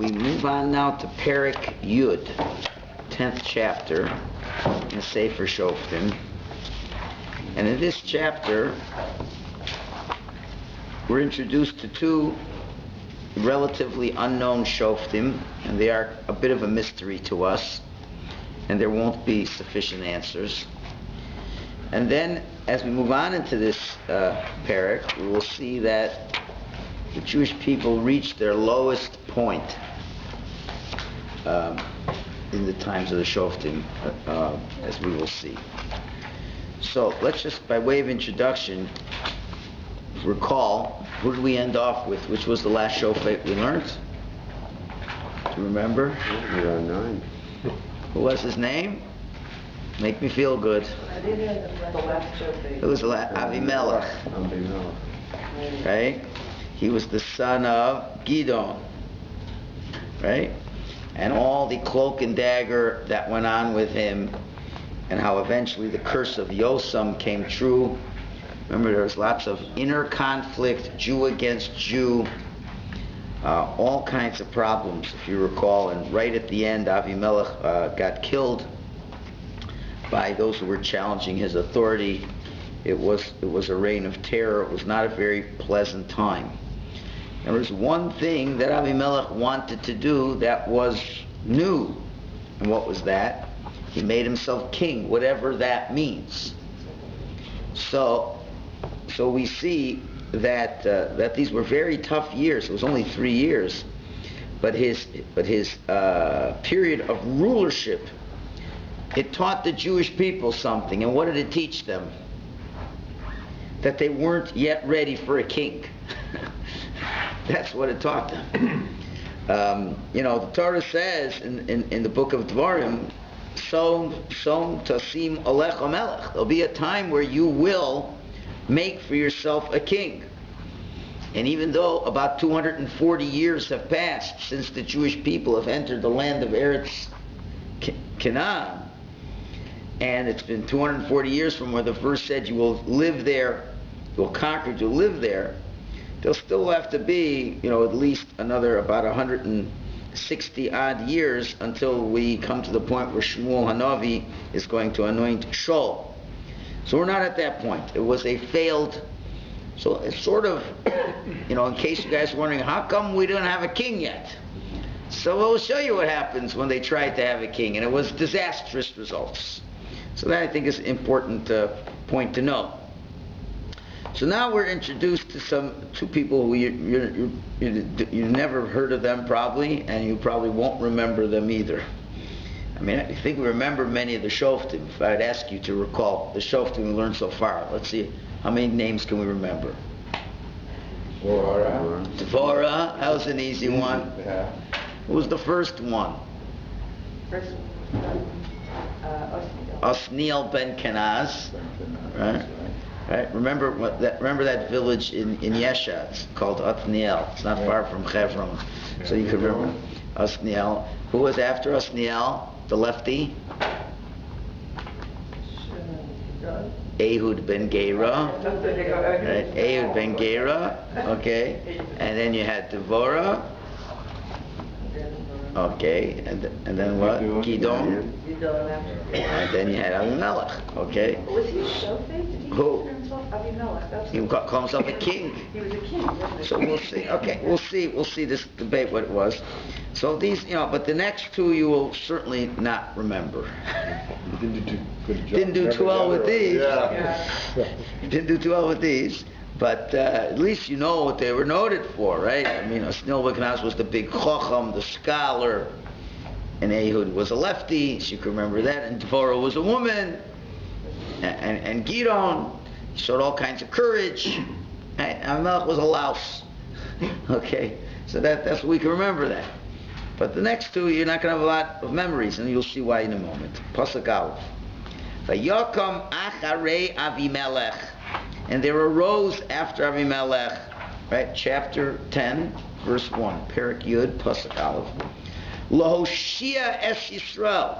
we move on now to Perek Yud, 10th chapter in the Sefer Shoftim. And in this chapter, we're introduced to two relatively unknown Shoftim, and they are a bit of a mystery to us, and there won't be sufficient answers. And then, as we move on into this Perek, we will see that the Jewish people reached their lowest point in the times of the Shoftim, as we will see. So let's just, by way of introduction, recall, who did we end off with? Which was the last Shofet we learned? Do you remember? Yeah, 9. Who was his name? Make me feel good. I didn't have the last Shofet. It was Avimelech. Right? He was the son of Gidon. Right? And all the cloak and dagger that went on with him, and how eventually the curse of Yosam came true. Remember, there was lots of inner conflict, Jew against Jew, all kinds of problems, if you recall. And right at the end, Avimelech got killed by those who were challenging his authority. It was a reign of terror. It was not a very pleasant time. There was one thing that Avimelech wanted to do that was new. And what was that? He made himself king, whatever that means. So we see that these were very tough years. It was only 3 years, but his period of rulership, it taught the Jewish people something. And what did it teach them? That they weren't yet ready for a king. That's what it taught them. The Torah says in the book of Dvarim, Som tasim alecha melech. There'll be a time where you will make for yourself a king. And even though about 240 years have passed since the Jewish people have entered the land of Eretz Canaan, and it's been 240 years from where the verse said you will live there, you'll conquer to live there, there'll still have to be, at least another about 160 odd years until we come to the point where Shmuel Hanavi is going to anoint Shaul. So we're not at that point. It was a failed, so it's sort of, in case you guys are wondering, how come we don't have a king yet? So we'll show you what happens when they tried to have a king, and it was disastrous results. So that, I think, is an important point to know. So now we're introduced to two people who you never heard of them probably, and you probably won't remember them either. I mean, I think we remember many of the Shoftim. If I'd ask you to recall the Shoftim we learned so far, let's see, how many names can we remember? Devorah, that was an easy one. Yeah. Who was the first one? First Osniel ben Kenaz. Right? Right. Remember that village in Yesha. It's called Othniel. It's not far from Hebron. So you could remember Osniel. Who was after Osniel? The lefty? Ehud ben Gera. Right. Ehud ben Gera. Okay. And then you had Devorah. Okay. And then what? Gidon. And then you had Avimelech. Okay. Was he a Shofet? Who? Avimelech. He called himself a king. He was a king, wasn't he? So we'll see. Okay, we'll see this debate what it was. So these, but the next two you will certainly not remember. Didn't do too well with these. Didn't do too well with these. But at least you know what they were noted for, right? I mean, Osniel ben Kenaz was the big chacham, the scholar, and Ehud was a lefty, so you can remember that. And Devorah was a woman, and Gidon showed all kinds of courage. And Avimelech was a louse. Okay, so that's what we can remember that. But the next two, you're not going to have a lot of memories, and you'll see why in a moment. Pasuk Aleph. Vayakam acharei Avimelech. And there arose after Avimelech, right? Chapter 10, verse 1. Perek Yud, Pasuk Aleph. Lahoshia es Yisrael.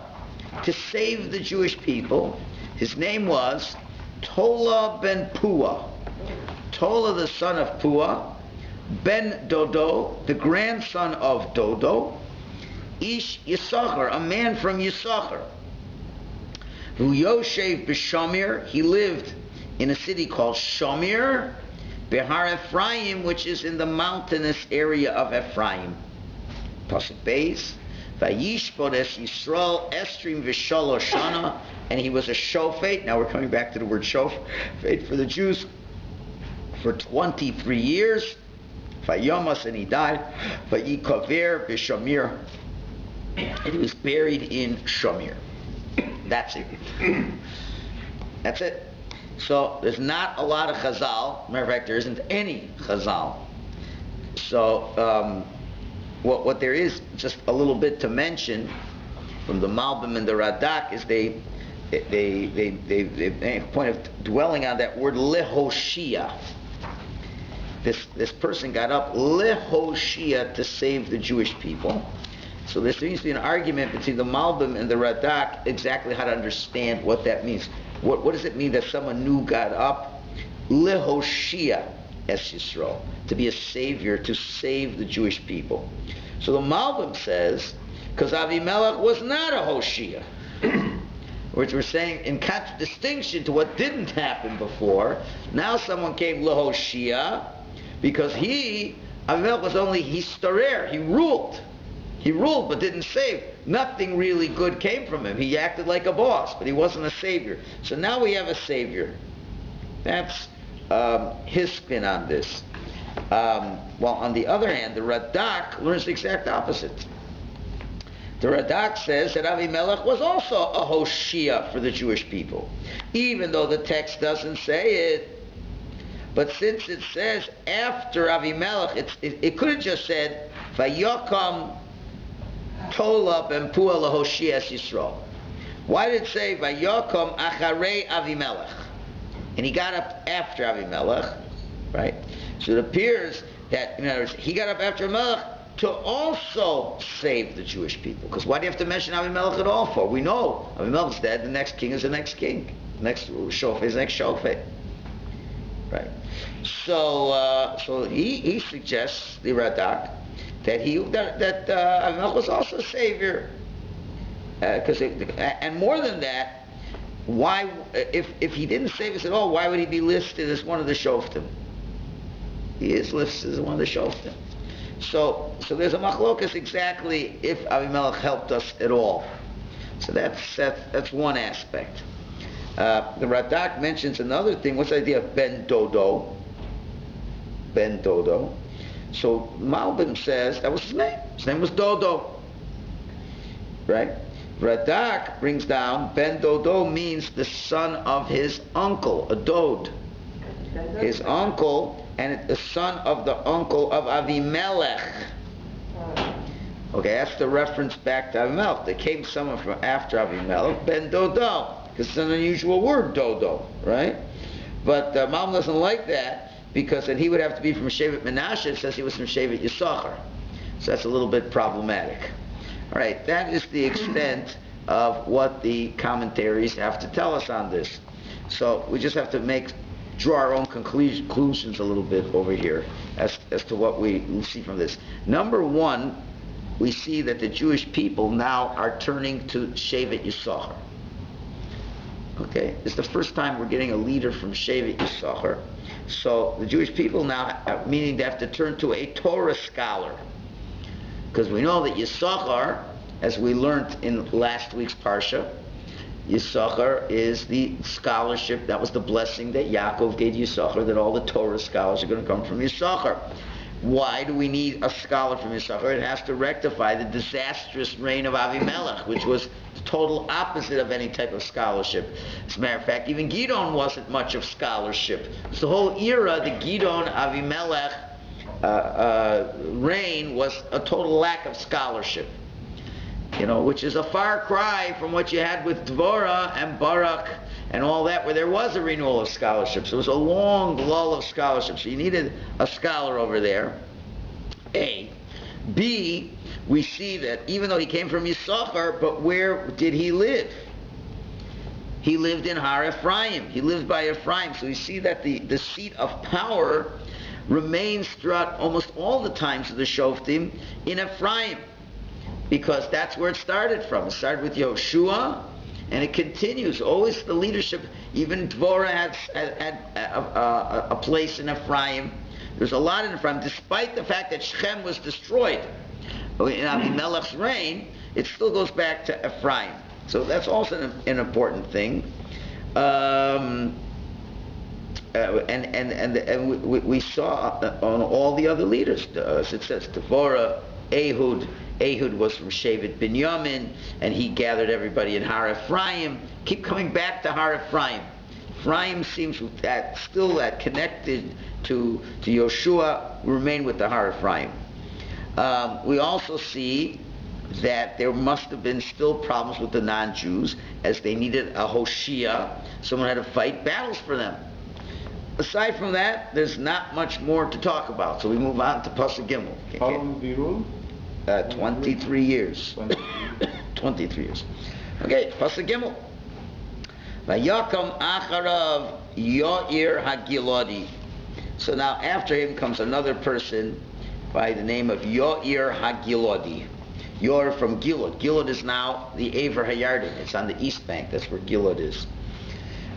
To save the Jewish people. His name was Tola ben Pua. Tola, the son of Pua, Ben Dodo, the grandson of Dodo, Ish Yisachar, a man from Yisachar, who Yoshev b'Shamir, he lived in a city called Shamir, Behar Ephraim, which is in the mountainous area of Ephraim. Pasuk Beis, Vayishbod es Yisrael Estrim v'Shalosh Shana, and he was a shofet. Now we're coming back to the word shofet for the Jews, for 23 years. Vayomas, and he died. Vayikaver b'Shamir, and he was buried in Shamir. That's it. That's it. So there's not a lot of Chazal. Matter of fact, there isn't any Chazal. So what there is, just a little bit to mention from the Malbim and the Radak, is they point of dwelling on that word lehoshia. This person got up lehoshia, to save the Jewish people. So there seems to be an argument between the Malbim and the Radak exactly how to understand what that means. What does it mean that someone new got up lehoshia es Yisrael, to be a savior, to save the Jewish people? So the Malbim says, because Avimelech was not a Hoshia, which we're saying in contradistinction to what didn't happen before. Now someone came lehoshia, because Avimelech was only historer, he ruled but didn't save. Nothing really good came from him. He acted like a boss, but he wasn't a savior. So now we have a savior. That's his spin on this. While on the other hand, the Radak learns the exact opposite. The Radak says that Avimelech was also a Hoshia for the Jewish people, even though the text doesn't say it. But since it says after Avimelech, it could have just said Vayokam Tola ben Pua laHoshia es Yisrael. Why did it say Vayokam acharei Avimelech? And he got up after Avimelech, right? So it appears that, in other words, he got up after Avimelech to also save the Jewish people. Because why do you have to mention Avimelech at all for? We know Avimelech's dead, the next king is the next king. The next shofet is the next shofet. Right? So he suggests, the Radak, that Avimelech was also a savior. And more than that, why, if he didn't save us at all, why would he be listed as one of the Shoftim? He is listed as one of the Shoftim. So there's a machlokas exactly if Avimelech helped us at all. So that's one aspect. The Radak mentions another thing. What's the idea of Ben Dodo? Ben Dodo. So Malbim says that was his name. His name was Dodo. Right? Radak brings down Ben Dodo means the son of his uncle, a dode. His uncle, and the son of the uncle of Avimelech. Okay, that's the reference back to Avimelech. There came someone from after Avimelech, Ben Dodo, because it's an unusual word, Dodo, right? But Malbim doesn't like that, because then he would have to be from Shevet Menashe. It says he was from Shevet Yisachar. So that's a little bit problematic. All right, that is the extent of what the commentaries have to tell us on this. So we just have to draw our own conclusions a little bit over here as to what we see from this. Number one, we see that the Jewish people now are turning to Shevet Yisachar. Okay, it's the first time we're getting a leader from Shevet Yisachar. So the Jewish people now, meaning they have to turn to a Torah scholar. Because we know that Yisachar, as we learned in last week's Parsha, Yisachar is the scholarship, that was the blessing that Yaakov gave Yisachar, that all the Torah scholars are going to come from Yisachar. Why do we need a scholar from Yisachar? It has to rectify the disastrous reign of Avimelech, which was the total opposite of any type of scholarship. As a matter of fact, even Gidon wasn't much of scholarship. It's the whole era, the Gidon Avimelech reign was a total lack of scholarship, which is a far cry from what you had with Dvorah and Barak and all that, where there was a renewal of scholarship. So it was a long lull of scholarship. So you needed a scholar over there. A. B, we see that even though he came from Yisachar, but where did he live? He lived in Har Ephraim. He lived by Ephraim. So we see that the seat of power remains throughout almost all the times of the Shoftim in Ephraim, because that's where it started from. It started with Yehoshua, and it continues. Always the leadership, even Dvorah had a place in Ephraim. There's a lot in Ephraim, despite the fact that Shechem was destroyed in Abimelech's reign. It still goes back to Ephraim. So that's also an important thing. And we saw on all the other leaders. As it says, Devorah, Ehud. Ehud was from Shevet Binyamin, and he gathered everybody in Har Ephraim. Keep coming back to Har Ephraim. Ephraim seems that still that connected to Yoshua. Remain with the Har Ephraim. We also see that there must have been still problems with the non-Jews, as they needed a Hoshea, someone had to fight battles for them. Aside from that, there's not much more to talk about. So we move on to Pasuk Gimel. How long did he rule? 23 years. 23 years. Okay, Pasuk Gimel. Vayakam acharav Yair Hagiladi. So now after him comes another person by the name of Yair Hagiladi. Yor from Gilad. Gilad is now the Aver Hayarden. It's on the east bank. That's where Gilad is.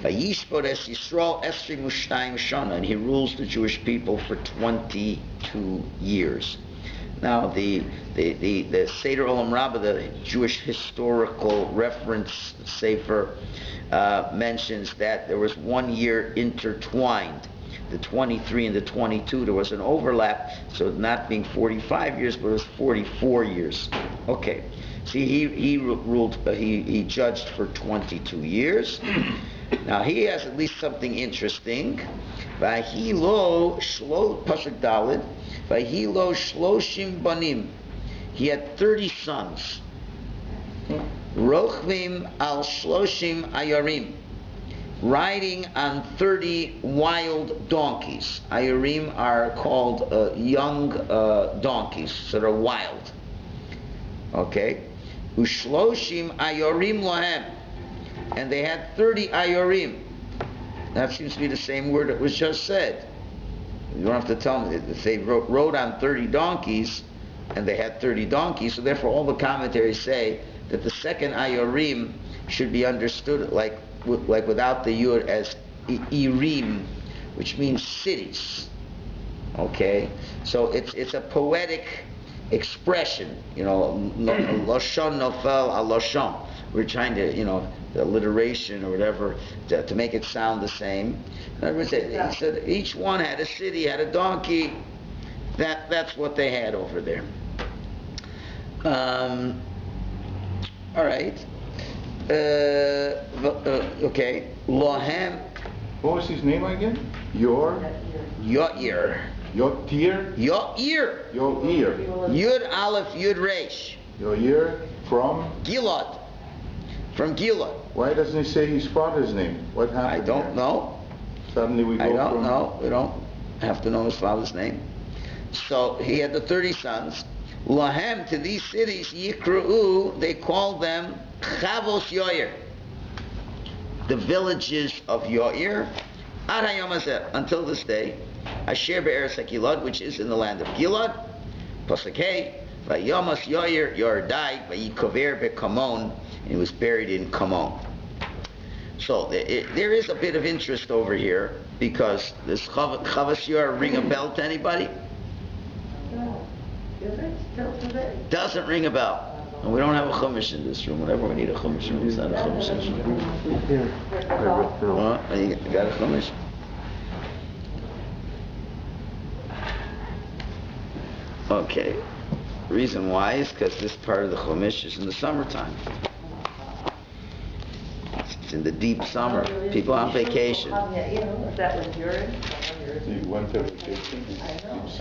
Vayishpod es Yisrael esri mushtayim shana, and he rules the Jewish people for 22 years. Now the Seder Olam Rabbah, the Jewish historical reference sefer, mentions that there was 1 year intertwined. The 23 and the 22, there was an overlap, so not being 45 years, but it was 44 years. Okay, see, he ruled, he judged for 22 years. Now he has at least something interesting. Vahilo shlo pasuk dalid. Vahilo shloshim banim. He had 30 sons. Rochvim al shloshim ayarim. Riding on 30 wild donkeys. Ayarim are called young donkeys, so they're wild. Okay? Ushloshim ayorim lahem. And they had 30 ayorim. That seems to be the same word that was just said. You don't have to tell me. If they rode on 30 donkeys, and they had 30 donkeys, so therefore all the commentaries say that the second ayorim should be understood like without the yud as irim, which means cities. Okay, so it's a poetic expression. You know, lashon nofel al lashon. We're trying to, the alliteration or whatever to make it sound the same. In other words, he said each one had a city, had a donkey. That's what they had over there. All right. Okay. Lohem. What was his name again? Yair. Yair. Yair. Yair. Yair. Yud Aleph Yud Resh. Yair from Gilad. From Gilad. Why doesn't he say his father's name? What happened? I don't there? know. Suddenly we go I don't from... know. We don't have to know his father's name. So he had the 30 sons. Lahem, to these cities, Yikru'u, they called them Chavos Yair, the villages of Yair, Ad Hayom Hazeh, until this day, Asher Be'eretz HaGilad, which is in the land of Gilad. Pasuk Hey, Vayomas Yair, Yair died, Vayikover beKamon, and he was buried in Kamon. So there is a bit of interest over here, because this Chavos Yair ring a bell to anybody? Doesn't ring a bell. And we don't have a chumash in this room. Whenever we need a chumash room, it's not a chumash in this room. You got a chumash? Okay. The reason why is because this part of the chumash is in the summertime. It's in the deep summer. People on vacation. That was urine. He went to vacation.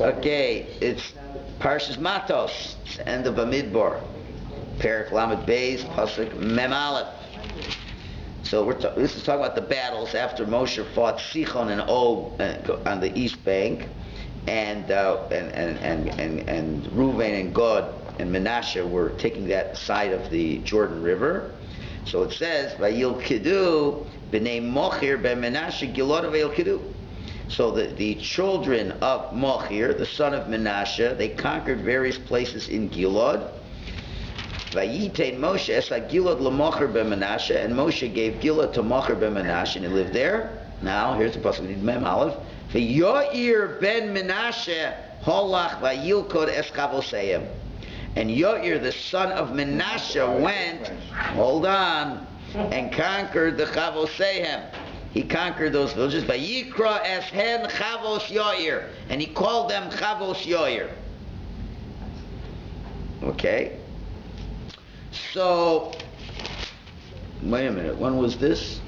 Okay, it's Parshas Matos, it's the end of Bamidbar. Perek Lamed Beis, Pasuk Mem Aleph. So this is talking about the battles after Moshe fought Sichon and Og on the east bank, and Reuven and Gad and Menashe were taking that side of the Jordan River. So it says, Vayil Kidu b'nei Mochir ben Menashe Gilad Vayil Kidu. So the children of Machir, the son of Menashe, they conquered various places in Gilad. Vayitein Moshe es Gilad l'Machir b'Menashe, and Moshe gave Gilad to Machir b'Menashe, and he lived there. Now, here's the pasuk, we need Mem Aleph. V'Yair ben Menashe holach vayilkod es chavoseim. And Yair, the son of Menashe, went, hold on, and conquered the Chavoseim. He conquered those villages. Vayikra es hen Chavos Yair, and he called them Chavos Yair. Okay. So, wait a minute. When was this?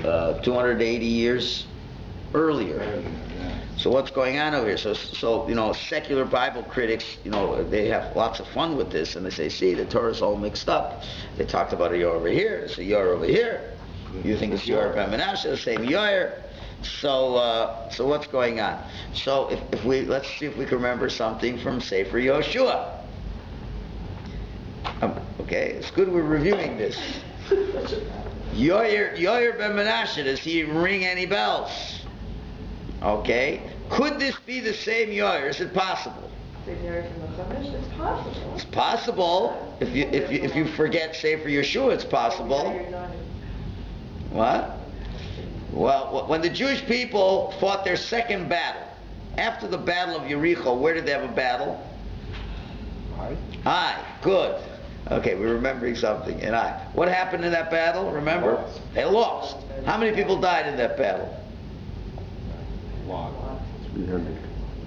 280 years earlier. So what's going on over here? So secular Bible critics, they have lots of fun with this, and they say, see, the Torah's all mixed up. They talked about a Yor over here, it's a Yor over here. You think it's Yor ben Menashe, the same Yor. So what's going on? So let's see if we can remember something from Sefer Yoshua. Okay, it's good we're reviewing this. Yair ben Menashe, does he ring any bells? Okay, could this be the same Yair? Is it possible? It's possible. It's possible. If you forget Sefer Yeshua, it's possible. What? Well, when the Jewish people fought their second battle, after the Battle of Yericho, where did they have a battle? Ai. Good. Okay, we're remembering something. And Ai. What happened in that battle? Remember? They lost. How many people died in that battle? 300.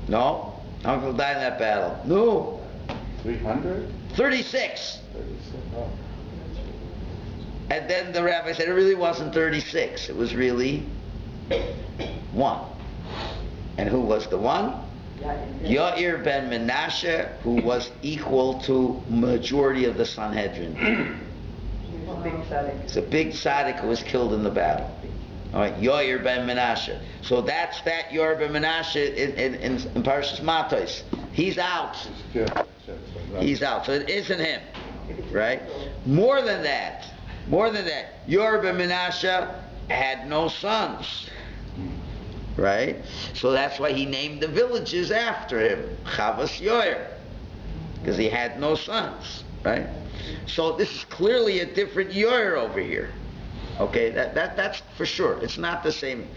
No? How many people died in that battle? No. 300? 36. 36. Oh. And then the rabbi said it really wasn't 36. It was really 1. And who was the 1? Yair ben Menashe, who was equal to majority of the Sanhedrin. It's a big tzaddik who was killed in the battle. All right, Yair ben Menashe. So that's that Yair ben Menashe in Parashas Matos. He's out. He's out. So it isn't him, right? More than that, Yair ben Menashe had no sons. Right? So that's why he named the villages after him, Chavos Yair, because he had no sons, right? So this is clearly a different Yair over here. Okay, that's for sure. It's not the same.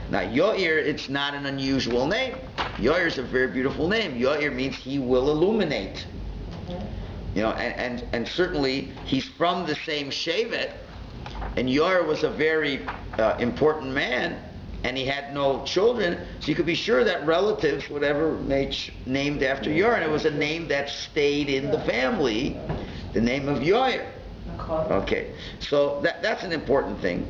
Now Yair, it's not an unusual name. Yair is a very beautiful name. Yair means he will illuminate. And certainly he's from the same Shevet, and Yair was a very important man. And he had no children, so you could be sure that relatives would ever named after Yair. And it was a name that stayed in the family, the name of Yair. Okay, so that's an important thing.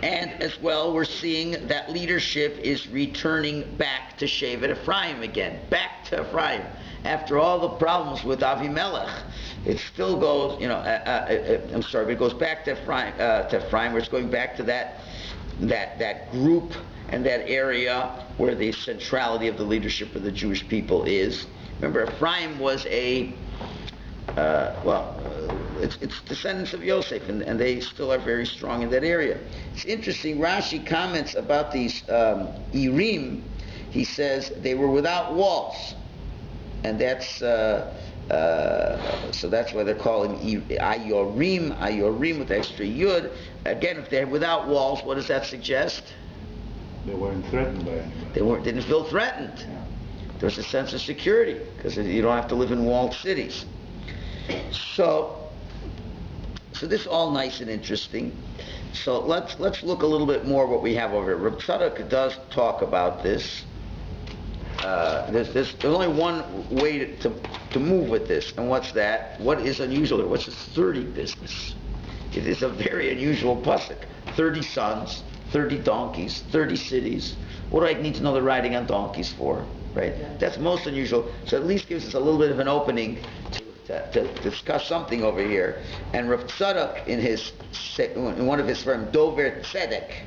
And as well, we're seeing that leadership is returning back to Shevet Ephraim again, back to Ephraim. After all the problems with Avimelech, it still goes, but it goes back to Ephraim, where it's going back to that group and that area where the centrality of the leadership of the Jewish people is. Remember, Ephraim was it's descendants of Yosef, and they still are very strong in that area. It's interesting, Rashi comments about these Irim. He says they were without walls, and that's so that's why they're calling Ayorim with extra Yud. Again, if they're without walls, what does that suggest? They weren't threatened by anybody. Didn't feel threatened. Yeah. There was a sense of security because you don't have to live in walled cities. So this is all nice and interesting. So let's look a little bit more what we have over here. Reb Tzadok does talk about this. There's only one way to move with this, and what's that? What is unusual? What's this 30 business? It is a very unusual pasuk. 30 sons, 30 donkeys, 30 cities. What do I need to know the riding on donkeys for? Right? That's most unusual. So at least gives us a little bit of an opening to discuss something over here. And Rav Tzadok in one of his firm Dover Tzedek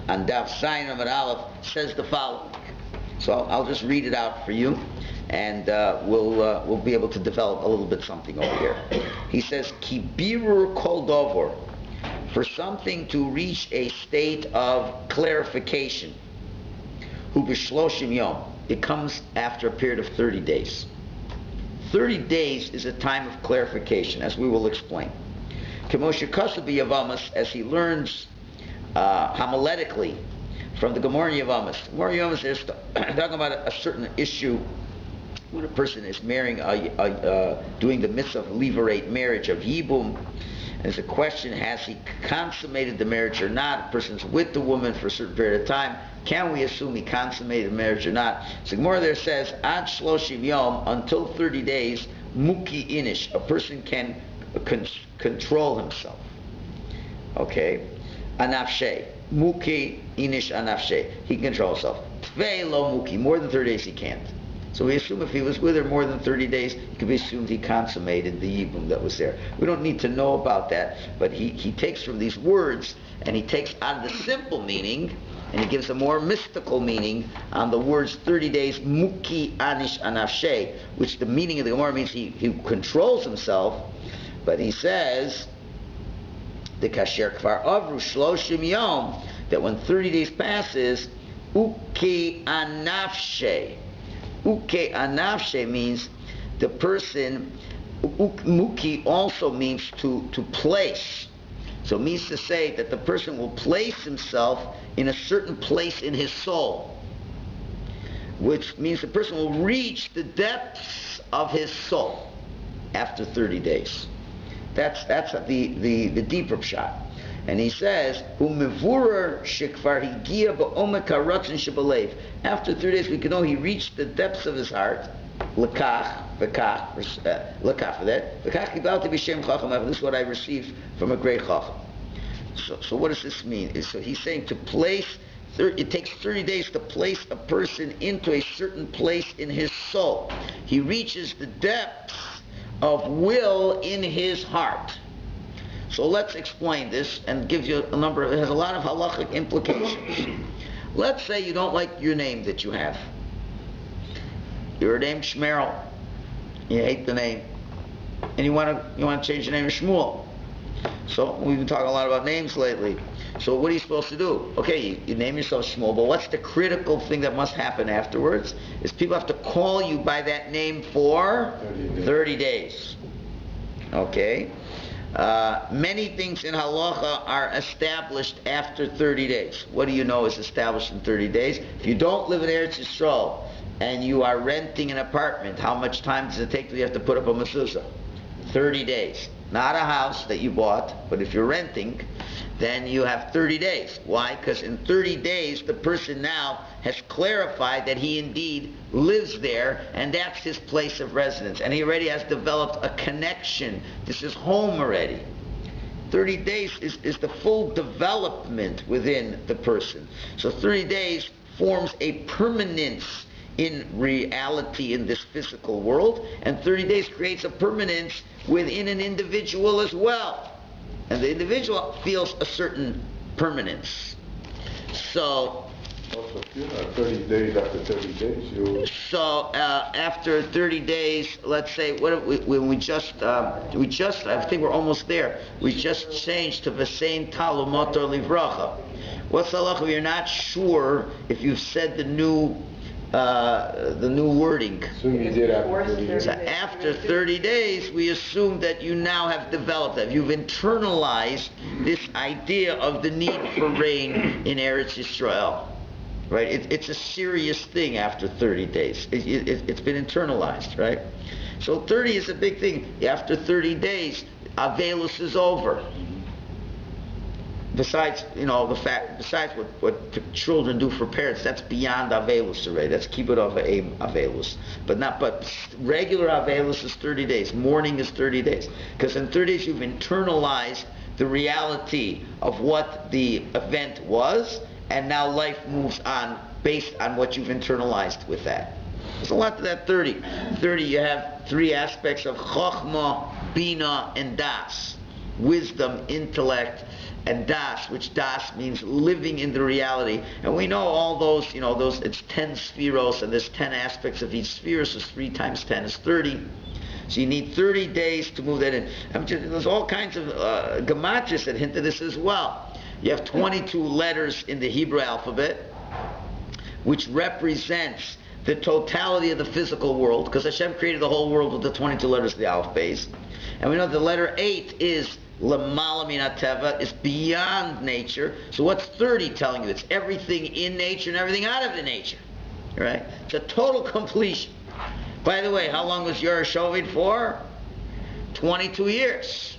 on Daf Zayin Amud Aleph says the following. So I'll just read it out for you, and we'll be able to develop a little bit something over here. He says, "Ki birur kol dovor for something to reach a state of clarification. Hu b'shloshim yom. It comes after a period of 30 days. 30 days is a time of clarification, as we will explain. Kemoshe Kasav Yavamas, as he learns homiletically from the Gemara Yavamas. Gemara Yavamas is talking about a certain issue when a person is marrying, doing the mitzvah of levirate marriage, of yibum. And there's a question, has he consummated the marriage or not? A person's with the woman for a certain period of time. Can we assume he consummated the marriage or not? So Gemara there says, Ad Shloshim Yom, until 30 days, Muki Inish, a person can control himself. Okay? Anafshe. Muki Inish Anafshe. He can control himself. Tvei lo Muki. More than 30 days he can't. So we assume if he was with her more than 30 days, it could be assumed he consummated the yibum that was there. We don't need to know about that, but he takes from these words, and he takes out of the simple meaning, and he gives a more mystical meaning on the words 30 days, muki anish anafshe, which the meaning of the Gemara means he controls himself, but he says, the kasher kvar avru shloshim yom, that when 30 days passes, uki anafshe. Uke anafshe means the person, muki also means to place. So it means to say that the person will place himself in a certain place in his soul, which means the person will reach the depths of his soul after 30 days. That's the deeper shot. And he says, after 3 days we can know he reached the depths of his heart. This is what I received from a great chacham. So what does this mean? So he's saying to place, it takes 30 days to place a person into a certain place in his soul. He reaches the depths of will in his heart. So let's explain this and give you it has a lot of halachic implications. Let's say you don't like your name that you have. You're named Shmerel. You hate the name. And you want to change your name to Shmuel. So we've been talking a lot about names lately. So what are you supposed to do? Okay, you name yourself Shmuel, but what's the critical thing that must happen afterwards? Is people have to call you by that name for 30 days. Okay? Many things in halacha are established after 30 days. What do you know is established in 30 days? If you don't live in Eretz Yisrael and you are renting an apartment, how much time does it take till you have to put up a mezuzah? 30 days. Not a house that you bought, but if you're renting, then you have 30 days. Why? Because in 30 days, the person now has clarified that he indeed lives there, and that's his place of residence. And he already has developed a connection. This is home already. 30 days is the full development within the person. So 30 days forms a permanence in reality in this physical world, and 30 days creates a permanence within an individual as well. And the individual feels a certain permanence. So, also, if you're not 30 days after 30 days, you... So, after 30 days, let's say, when we just, I think we're almost there, we just changed to V'sein Talu Motor Livracha. What's the halacha? You're not sure if you've said the new wording. So you did after 30 days. So after 30 days, we assume that you now have developed that. You've internalized this idea of the need for rain in Eretz Yisrael. Right? It's a serious thing after 30 days. It's been internalized, right? So 30 is a big thing. After 30 days, Avelus is over. Besides, besides what children do for parents, that's beyond Avelus already. That's keep it off of Avelus. But regular Avelus is 30 days. Mourning is 30 days. Because in 30 days you've internalized the reality of what the event was, and now life moves on based on what you've internalized with that. There's a lot to that 30. 30, you have three aspects of Chochmah, Bina, and Das. Wisdom, intellect, and Das, which Das means living in the reality. And we know all those, it's 10 spheros, and there's 10 aspects of each sphere, so 3 times 10 is 30. So you need 30 days to move that in. There's all kinds of gematrias that hint to this as well. You have 22 letters in the Hebrew alphabet, which represents the totality of the physical world, because Hashem created the whole world with the 22 letters of the alphabet. And we know the letter 8 is Lamala min hateva, is beyond nature. So what's 30 telling you? It's everything in nature and everything out of the nature. Right? It's a total completion. By the way, how long was Yor Shoved for? 22 years.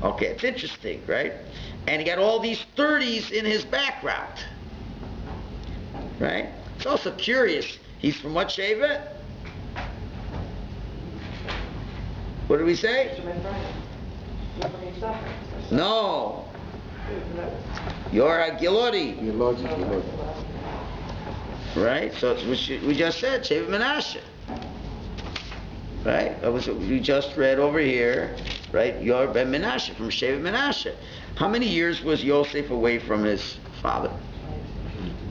Okay, it's interesting, right? And he got all these 30s in his background. Right? It's also curious. He's from what Shevet? What did we say? No. Yor Gilodi. Right? So it's what we just said, Shevet Menashe. Right? That was what we just read over here. Right? Yor Ben Menashe, from Shevet Menashe. How many years was Yosef away from his father?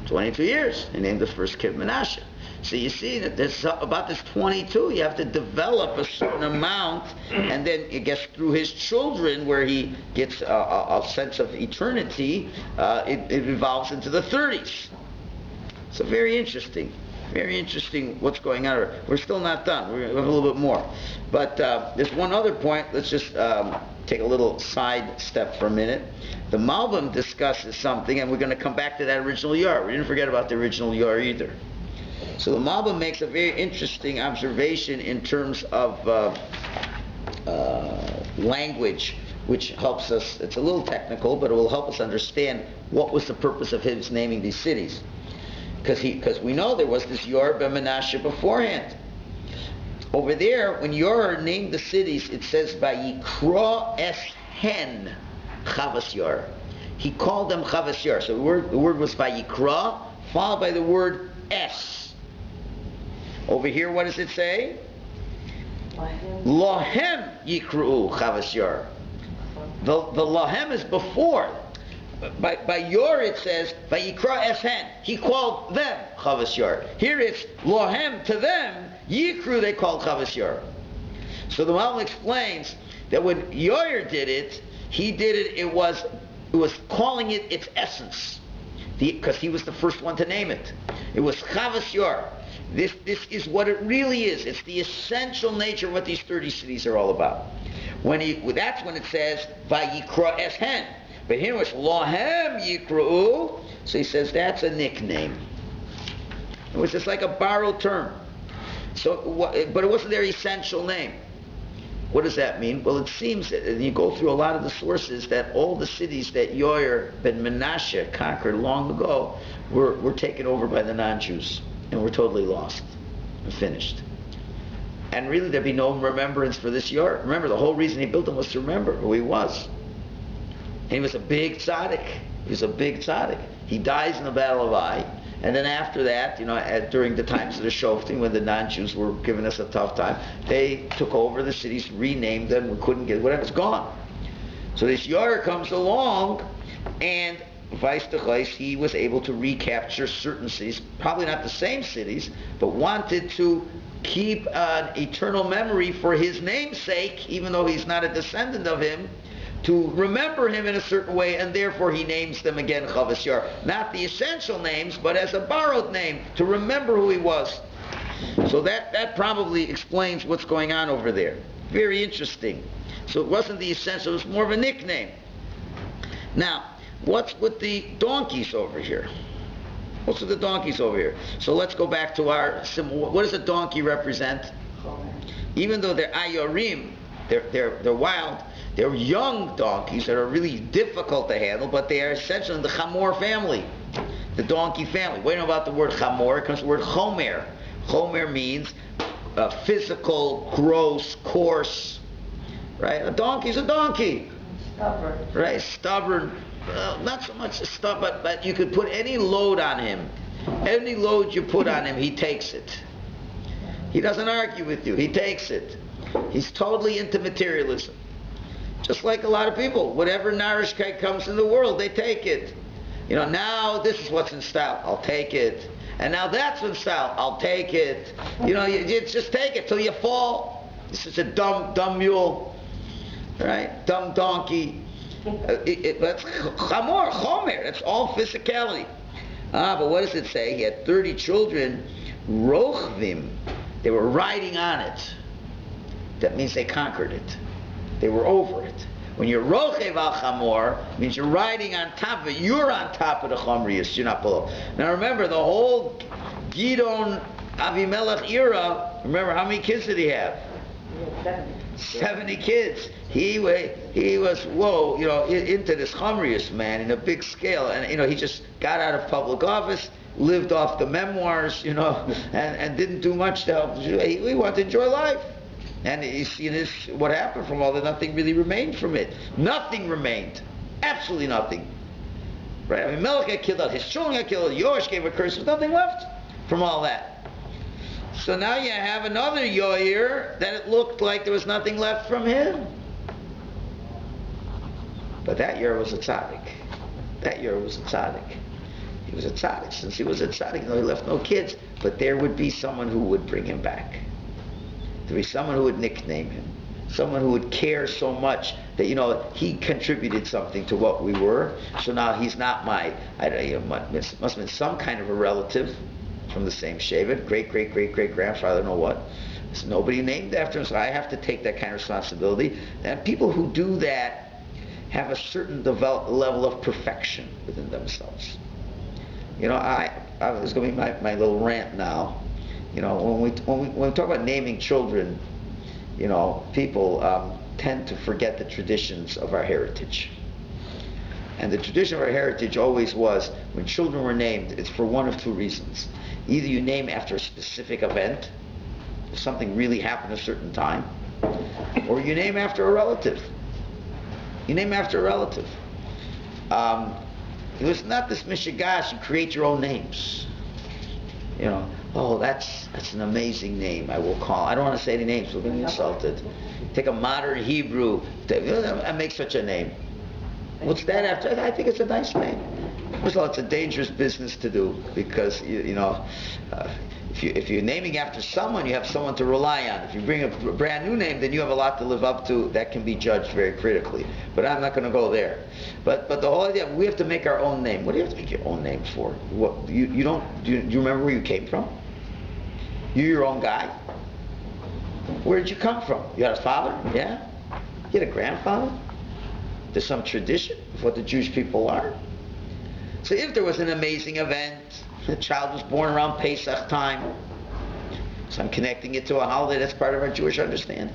22 years. He named the first kid Menashe. So you see that there's about this 22, you have to develop a certain amount, and then it gets through his children where he gets a sense of eternity. It evolves into the 30s. So very interesting what's going on. We're still not done. We have a little bit more. But there's one other point. Let's just take a little side step for a minute. The Malbim discusses something, and we're going to come back to that original Yor. We didn't forget about the original Yor either. So the Malbim makes a very interesting observation in terms of language, which helps us. It's a little technical, but it will help us understand what was the purpose of his naming these cities. Because we know there was this Yor ben Menashe beforehand. Over there, when Yor named the cities, it says Vayikra es hen Chavas Yor. He called them Chavas Yor. So the word was Vayikra, followed by the word es. Over here, what does it say? Lohem Yikru Chavas Yor. The Lohem is before. By Yor it says Vayikra es hen. He called them Chavas Yor. Here it's Lohem, to them Yikru they called Chavas Yor. So the Malbim explains that when Yor did it, he did it. It was calling it its essence, because he was the first one to name it. It was Chavas Yor. This is what it really is. It's the essential nature of what these 30 cities are all about. That's when it says Vayikra es hen. But here it's Lohem Yikru. So he says that's a nickname. It was just like a borrowed term. But it wasn't their essential name. What does that mean? Well, it seems that, and you go through a lot of the sources, that all the cities that Yor ben Menashe conquered long ago were taken over by the non-Jews and were totally lost and finished. And really there'd be no remembrance for this Yor. Remember, the whole reason he built them was to remember who he was. And he was a big tzaddik. He dies in the Battle of Ai. And then after that, during the times of the Shoftim, when the non-Jews were giving us a tough time, they took over the cities, renamed them, we couldn't get whatever's gone. So this Yor comes along, and he was able to recapture certain cities, probably not the same cities, but wanted to keep an eternal memory for his namesake, even though he's not a descendant of him, to remember him in a certain way, and therefore he names them again Chavas Yor. Not the essential names, but as a borrowed name, to remember who he was. So that probably explains what's going on over there. Very interesting. So it wasn't the essential, it was more of a nickname. Now, what's with the donkeys over here? So let's go back to our symbol. What does a donkey represent? Even though they're ayorim, they're wild, they're young donkeys that are really difficult to handle, but they are essentially in the chamor family, the donkey family. What do you know about the word chamor? It comes from the word chomer. Chomer means physical, gross, coarse. Right? A donkey's a donkey. Stubborn. Right? Stubborn. Not so much stubborn, but you could put any load on him. Any load you put on him, he takes it. He doesn't argue with you. He takes it. He's totally into materialism. Just like a lot of people. Whatever narishkeit comes in the world, they take it. Now this is what's in style. I'll take it. And now that's in style. I'll take it. You just take it till you fall. This is a dumb mule, right? Dumb donkey. That's chamor, chomer. That's all physicality. But what does it say? He had 30 children, rochvim. They were riding on it. That means they conquered it. They were over it. When you're rochev al chamor, it means you're riding on top of it. You're on top of the chomrius. You're not below. Now remember, the whole Gidon Avimelech era, remember how many kids did he have? 70 kids. He was into this chomrius, man, in a big scale, and he just got out of public office, lived off the memoirs, and didn't do much to help. He wanted to enjoy life, and you see this, what happened from all that. Nothing really remained from it. Nothing remained, absolutely nothing. Right? I mean, Melech got killed out, his children got killed, Yoash gave a curse. There's nothing left from all that. So now you have another Yoir that it looked like there was nothing left from him. But that year was a tzaddik. That year was a tzaddik. He was a tzaddik. Since he was a tzaddik, he left no kids. But there would be someone who would bring him back. There would be someone who would nickname him. Someone who would care so much that, he contributed something to what we were. So now he's not must have been some kind of a relative from the same Shevet, great-great-great-great-grandfather, know what. There's nobody named after him, so I have to take that kind of responsibility. And people who do that have a certain level of perfection within themselves. It's going to be my little rant now. When we talk about naming children, people tend to forget the traditions of our heritage. And the tradition of our heritage always was, when children were named, it's for one of two reasons. Either you name after a specific event, if something really happened at a certain time, or you name after a relative. You name after a relative. It was not this mishigash, you create your own names. That's an amazing name, I will call. I don't want to say any names, we're going to be insulted. Take a modern Hebrew, and make such a name. What's that after? I think it's a nice name. First of all, it's a dangerous business to do, because if you're naming after someone, you have someone to rely on. If you bring a brand new name, then you have a lot to live up to. That can be judged very critically. But I'm not going to go there. But the whole idea, we have to make our own name. What do you have to make your own name for? What do you remember where you came from? You're your own guy. Where did you come from? You had a father? Yeah. You had a grandfather? There's some tradition of what the Jewish people are. So if there was an amazing event, the child was born around Pesach time, so I'm connecting it to a holiday that's part of our Jewish understanding.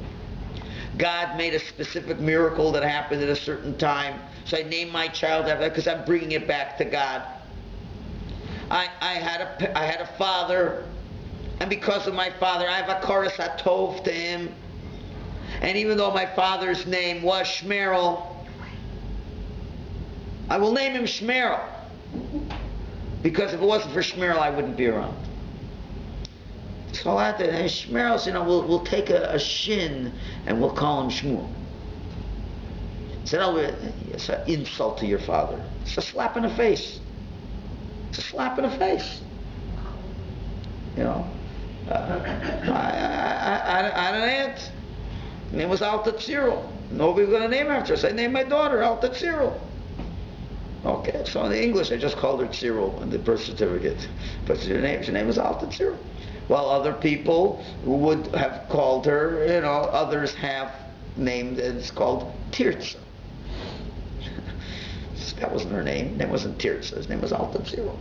God made a specific miracle that happened at a certain time, so I named my child after that because I'm bringing it back to God. I had a father, and because of my father, I have a koras hatov to him. And even though my father's name was Shmerel, I will name him Shmerel. Because if it wasn't for Shmerel, I wouldn't be around. So Shmerel, we'll take a shin and we'll call him Shmuel. Said, it's an insult to your father. It's a slap in the face. It's a slap in the face. I had an aunt. Her name was Alta Tzirul. Nobody was going to name after her. So I named my daughter Alta Tzirul. Okay, so in English I just called her Tzirul in the birth certificate. But her name was Alta Tzirul. While other people would have called her, others have named it. It's called Tirza. That wasn't her name. Her name wasn't Tirza. His name was Alta Tzirul.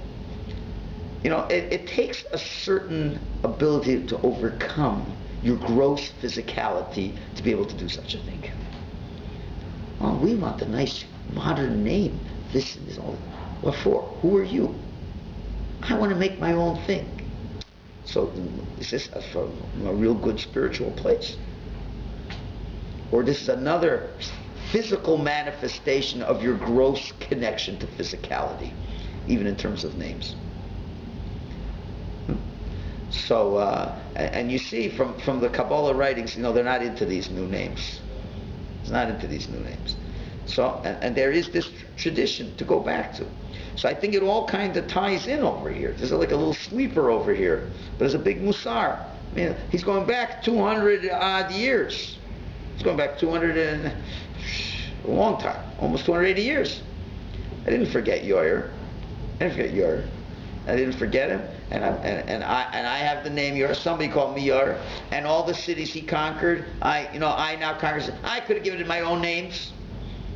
It takes a certain ability to overcome your gross physicality to be able to do such a thing. Oh, we want a nice modern name. This is all. What for? Who are you? I want to make my own thing. So is this from a real good spiritual place? Or this is another physical manifestation of your gross connection to physicality, even in terms of names? So, and you see from the Kabbalah writings, they're not into these new names. It's not into these new names. So, and there is this tradition to go back to. So I think it all kind of ties in over here. There's like a little sleeper over here, but there's a big musar I mean, he's going back 200 odd years. He's going back 200 and a long time, almost 280 years. I didn't forget Yoyer. I didn't forget him, and I have the name Yor. Somebody called me Yor, and all the cities he conquered. I now conquer. I could have given it my own names.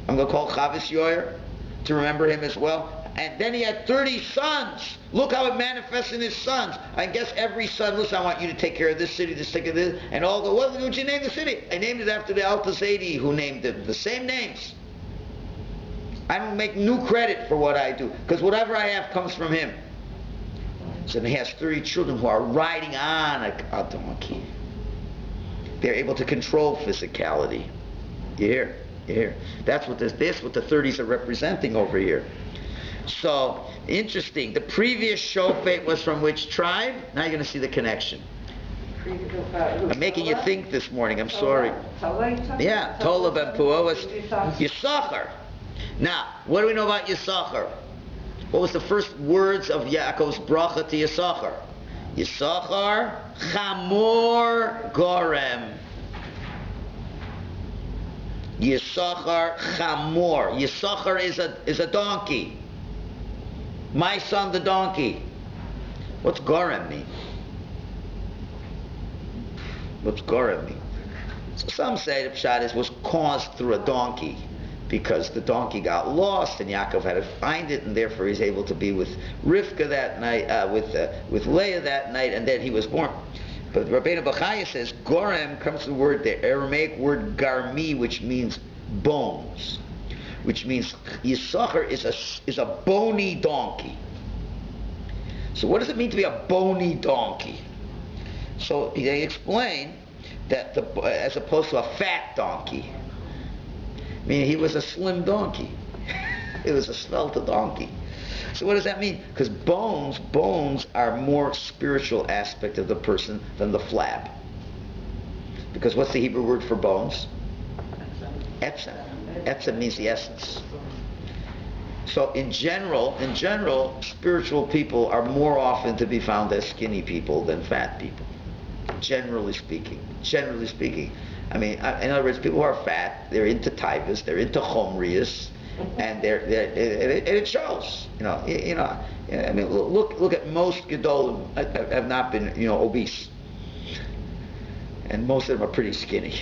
I'm going to call Chavis Yor to remember him as well. And then he had 30 sons. Look how it manifests in his sons. I guess every son, listen, I want you to take care of this city, this, take care of this, and all go, what would you name the city? I named it after the Altazadi who named it. The same names. I don't make new credit for what I do, because whatever I have comes from him. So he has 30 children who are riding on a donkey. They're able to control physicality. You hear? That's what what the 30s are representing over here. So, interesting. The previous shofet was from which tribe? Now you're going to see the connection. I'm making you think this morning. I'm sorry. Yeah, Tola ben Puah was Yisachar. Now, what do we know about Yisachar? What was the first words of Yaakov's bracha to Yisachar? Yisachar chamor gorem. Yisachar chamor. Yisachar is a donkey. My son the donkey. What's gorem mean? What's gorem mean? So some say the pshat was caused through a donkey, because the donkey got lost and Yaakov had to find it, and therefore he's able to be with Rivka that night, with Leah that night, and then he was born. But Rabbeinu Bachaya says gorem comes from the Aramaic word garmi, which means bones, which means Yisachar is a bony donkey. So what does it mean to be a bony donkey? So they explain that as opposed to a fat donkey, meaning he was a slim donkey. It was a svelte donkey. So what does that mean? Because bones are more spiritual aspect of the person than the flab. Because what's the Hebrew word for bones? Etzem. Etzem means the essence. So in general, spiritual people are more often to be found as skinny people than fat people. Generally speaking. I mean, in other words, people who are fat, they're into taivas, they're into chomrius, and it shows. I mean, look at most gedolim have not been, obese, and most of them are pretty skinny,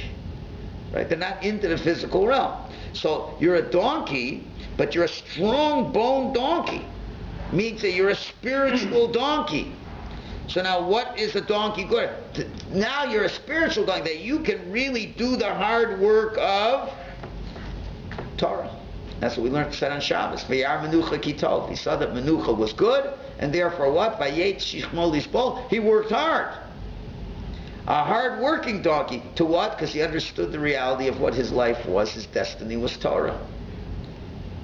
right? They're not into the physical realm. So you're a donkey, but you're a strong boned donkey. Means that you're a spiritual donkey. So now what is a donkey good? Now you're a spiritual donkey, that you can really do the hard work of Torah. That's what we learned said on Shabbos. V'yar menucha kitov. He saw that menucha was good, and therefore what? Vayet shichmo lisbol. He worked hard. A hard-working donkey. To what? Because he understood the reality of what his life was. His destiny was Torah.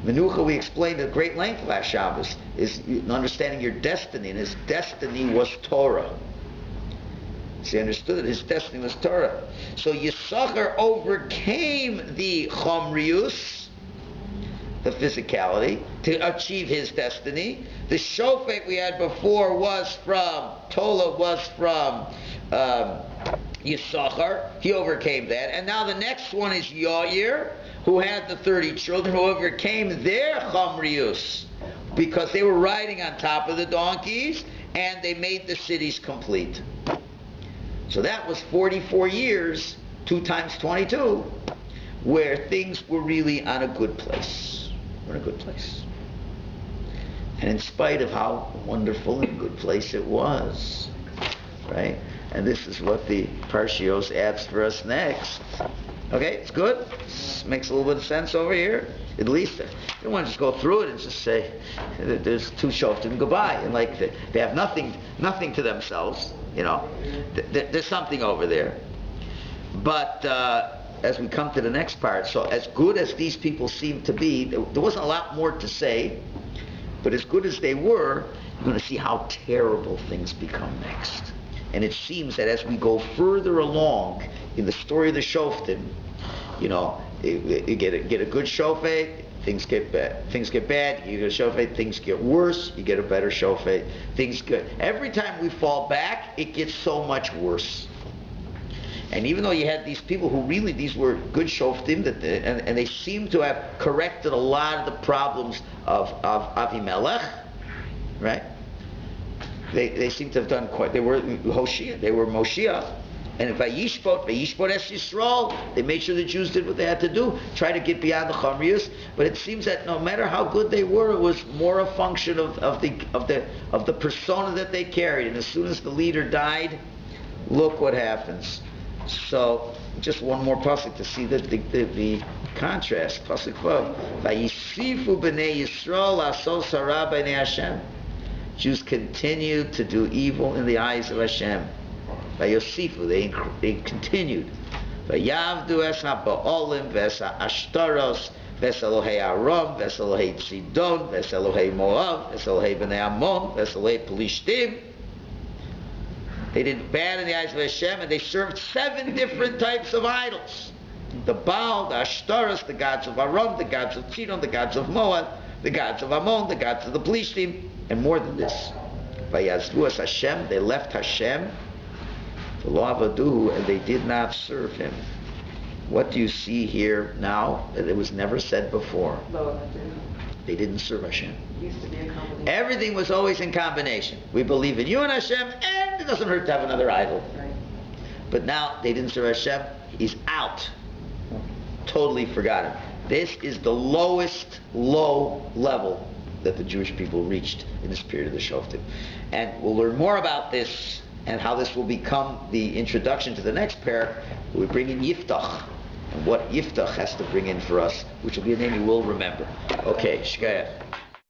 Menucha, we explained at great length last Shabbos, is understanding your destiny, and his destiny was Torah. So he understood that his destiny was Torah. So Yisachar overcame the chomrius, the physicality, to achieve his destiny. The shofet we had before was from, Tola was from Yisachar. He overcame that. And now the next one is Yair, who had the 30 children, who overcame their chomrius, because they were riding on top of the donkeys, and they made the cities complete. So that was 44 years, 2 times 22, where things were really on a good place. We're in a good place. And in spite of how wonderful and good place it was, right? And this is what the Parshios adds for us next. Okay, it's good. This makes a little bit of sense over here. At least, you don't want to just go through it and just say that there's 2 Shoftim goodbye, and like they have nothing to themselves. There's something over there. But as we come to the next part, so as good as these people seem to be, there wasn't a lot more to say, but as good as they were, you're going to see how terrible things become next. And it seems that as we go further along in the story of the Shoftim, you get a good Shofet, things get bad. Things get bad, you get a shofet. Things get worse, you get a better shofet. Things good. Every time we fall back, it gets so much worse. And even though you had these people who really, these were good shoftim, and they seem to have corrected a lot of the problems of Avimelech, right? They seem to have done quite. They were Hoshea, they were Moshiach, and Vayishpot Es Yisrael. They made sure the Jews did what they had to do, try to get beyond the Chamrius. But it seems that no matter how good they were, it was more a function of the persona that they carried. And as soon as the leader died, look what happens. So, just one more pasuk to see the contrast. Pasuk 4. Vayisifu b'nei Yisrael asos hara b'nei Hashem. Jews continued to do evil in the eyes of Hashem. Vayosifu, they continued. Vayavdu es ha'ba'olim v'es ha'ashtaros v'es Elohei Aram v'es Elohei Tzidon v'es Elohei Moav v'es Elohei b'nei Ammon v'es Elohei Pelishtim. They did bad in the eyes of Hashem, and they served 7 different types of idols. The Baal, the Ashtaros, the gods of Aram, the gods of Tzidon, the gods of Moab, the gods of Ammon, the gods of the Pelishtim, and more than this. Vayazvu es Hashem, they left Hashem, v'lo avaduhu, and they did not serve Him. What do you see here now that it was never said before? They didn't serve Hashem. Used to be a combination. Everything was always in combination. We believe in you and Hashem, and it doesn't hurt to have another idol. Right. But now they didn't serve Hashem. He's out. Totally forgot him. This is the lowest low level that the Jewish people reached in this period of the Shoftim. And we'll learn more about this and how this will become the introduction to the next pair. We bring in Yiftach, and what Yiftach has to bring in for us, which will be a name you will remember. Okay, Shkaya.